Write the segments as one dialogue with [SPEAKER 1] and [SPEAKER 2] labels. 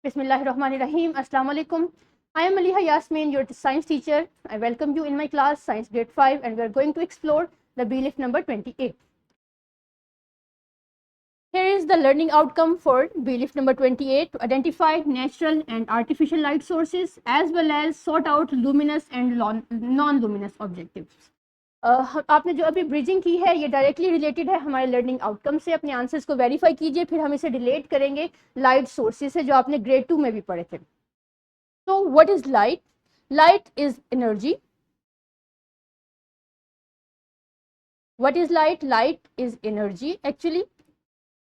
[SPEAKER 1] Bismillahirrahmanirrahim. Assalamu alaikum. I am Maliha Yasmin, your science teacher. I welcome you in my class, Science Grade 5, and we are going to explore the belief number 28. Here is the learning outcome for belief number 28: to identify natural and artificial light sources as well as sort out luminous and non-luminous objectives. आपने जो अभी bridging की है ये directly related है हमारे learning outcome से. अपने आंसर्स को वेरीफाई कीजिए, फिर हम इसे रिलेट करेंगे लाइट सोर्सेज से जो आपने ग्रेड 2 में भी पढ़े थे. So what is light? Light is energy. What is light? Light is energy actually,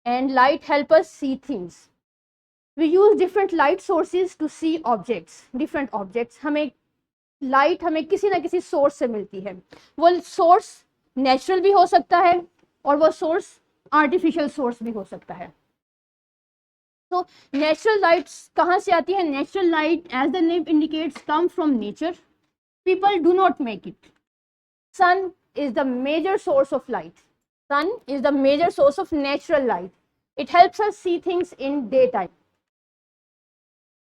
[SPEAKER 1] and light help us see things. We use different light sources to see objects, different objects. हमें light हमें किसी ना किसी source से मिलती है. वो source natural भी हो सकता है और वो सोर्स आर्टिफिशियल सोर्स भी हो सकता है. तो नेचुरल लाइट कहाँ से आती है? Natural light, as the name indicates, come from nature. People do not make it. Sun is the major source of light. Sun is the major source of natural light. It helps us see things in day time.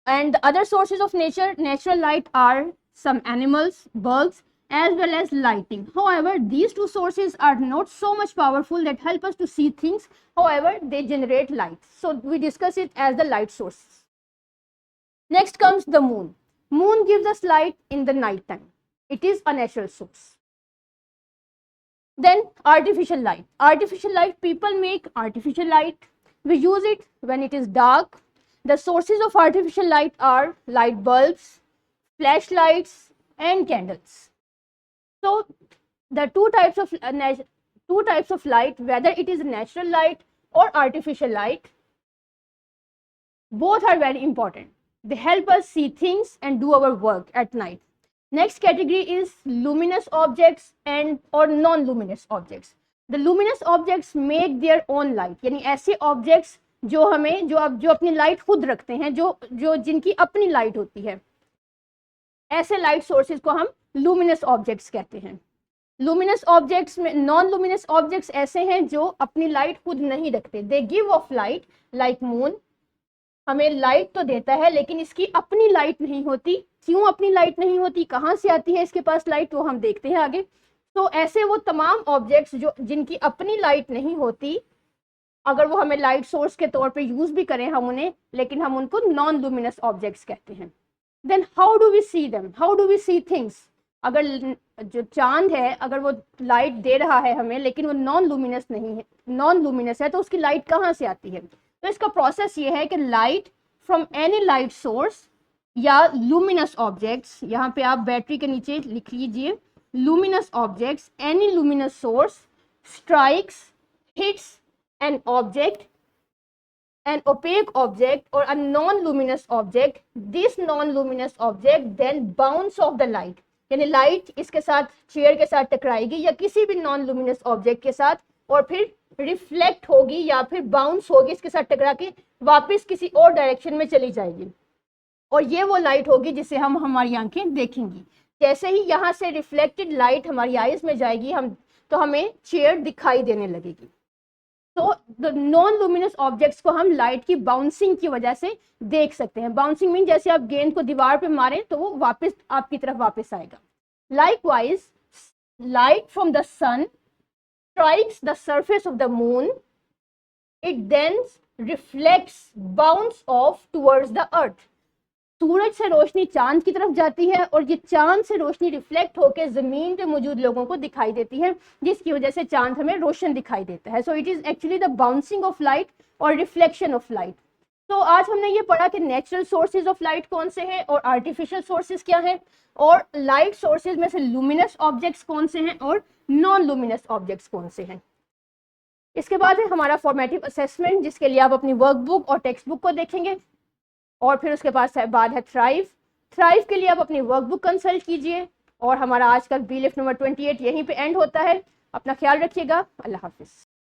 [SPEAKER 1] And the other sources of natural light are some animals, birds, as well as lighting. However, these two sources are not so much powerful that help us to see things. However, they generate light. So we discuss it as the light sources. Next comes the moon. Moon gives us light in the night time. It is a natural source. Then artificial light. Artificial light, people make artificial light. We use it when it is dark. The sources of artificial light are light bulbs, flashlights, and candles. So the two types of light, whether it is natural light or artificial light, both are very important. They help us see things and do our work at night. Next category is luminous objects and or non-luminous objects. The luminous objects make their own light. यानी ऐसे objects जो हमें जो अपनी light खुद रखते हैं, जो जिनकी अपनी लाइट होती है, ऐसे लाइट सोर्सेज को हम लुमिनस ऑब्जेक्ट्स कहते हैं. लुमिनस ऑब्जेक्ट्स में, नॉन लुमिनस ऑब्जेक्ट्स ऐसे हैं जो अपनी लाइट खुद नहीं रखते. They give of light, like moon हमें लाइट तो देता है लेकिन इसकी अपनी लाइट नहीं होती. क्यों अपनी लाइट नहीं होती, कहाँ से आती है इसके पास लाइट, वो हम देखते हैं आगे. तो ऐसे वो तमाम ऑब्जेक्ट्स जो जिनकी अपनी लाइट नहीं होती, अगर वो हमें लाइट सोर्स के तौर पे यूज भी करें हम उन्हें, लेकिन हम उनको नॉन लुमिनस ऑब्जेक्ट्स कहते हैं. Then how do we see them, how do we see things. अगर जो चांद है, अगर वो लाइट दे रहा है हमें लेकिन वो नॉन लुमिनस नहीं है, नॉन लुमिनस है, तो उसकी लाइट कहाँ से आती है? तो इसका प्रोसेस ये है कि light from any light source या लुमिनस ऑब्जेक्ट्स, यहाँ पे आप बैटरी के नीचे लिख लीजिए, luminous objects, any luminous source strikes, hits an object, an opaque object or a non-luminous object. This non-luminous object then bounce off the light. यानी light इसके साथ, चेयर के साथ टकराएगी या किसी भी नॉन लुमिनस ऑब्जेक्ट के साथ, और फिर रिफ्लेक्ट होगी या फिर बाउंस होगी, इसके साथ टकरा के वापस किसी और डायरेक्शन में चली जाएगी. और ये वो लाइट होगी जिसे हम हमारी आंखें देखेंगी. जैसे ही यहाँ से रिफ्लेक्टेड लाइट हमारी आईज में जाएगी, तो हमें चेयर दिखाई देने लगेगी. तो द नॉन लुमिनस ऑब्जेक्ट्स को हम लाइट की बाउंसिंग की वजह से देख सकते हैं. बाउंसिंग मीन जैसे आप गेंद को दीवार पे मारें तो वो वापस आपकी तरफ वापस आएगा. Likewise light from the sun strikes the surface of the moon. It then reflects, bounce off towards the earth. सूरज से रोशनी चांद की तरफ जाती है और ये चांद से रोशनी रिफ्लेक्ट होकर जमीन पे मौजूद लोगों को दिखाई देती है, जिसकी वजह से चांद हमें रोशन दिखाई देता है. So it is actually the bouncing off light और रिफ्लेक्शन ऑफ लाइट. तो आज हमने ये पढ़ा कि नेचुरल सोर्सेज ऑफ लाइट कौन से हैं और आर्टिफिशियल सोर्सेज क्या हैं, और लाइट सोर्सेज में से लुमिनस ऑब्जेक्ट्स कौन से हैं और नॉन लुमिनस ऑब्जेक्ट्स कौन से हैं. इसके बाद है हमारा फॉर्मेटिव असेसमेंट, जिसके लिए आप अपनी वर्कबुक और टेक्स्ट बुक को देखेंगे, और फिर उसके बाद है थ्राइव. थ्राइव के लिए आप अपनी वर्कबुक कंसल्ट कीजिए. और हमारा आज का बी लिफ्ट नंबर 28 यहीं पे एंड होता है. अपना ख्याल रखिएगा. अल्लाह हाफिज.